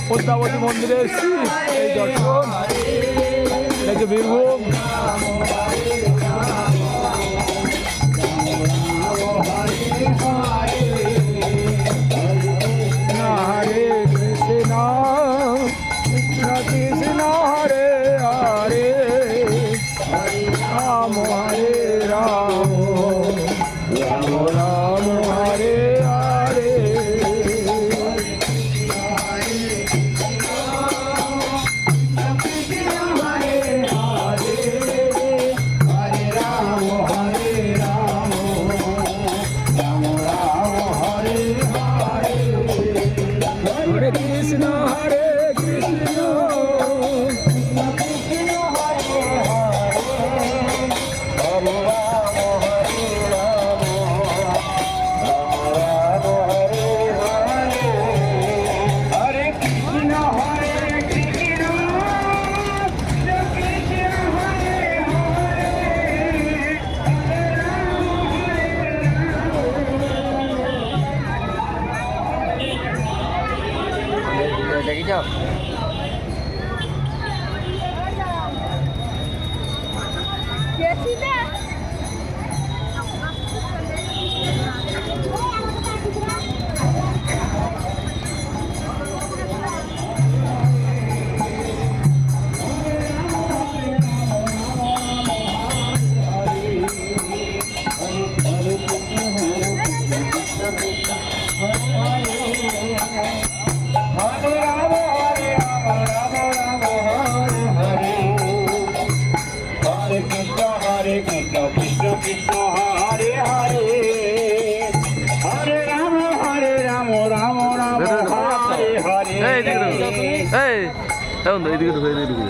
পদ্মাবতী মন্দিরে এসেছি এই দর্শন দেখে বীরভূম। হরে কৃষ্ণ কৃষ্ণ হরে হরে রাম হরে Ram Ram Ram Hare Hare. Hare Krishna Hare Krishna Krishna Hare Hare Hare Krishna Hare Krishna দেখি যাও Hare Krishna Krishna Krishna Hare Hare Hare Rama Rama Rama Hare Hare। এই দেখো এই দেখো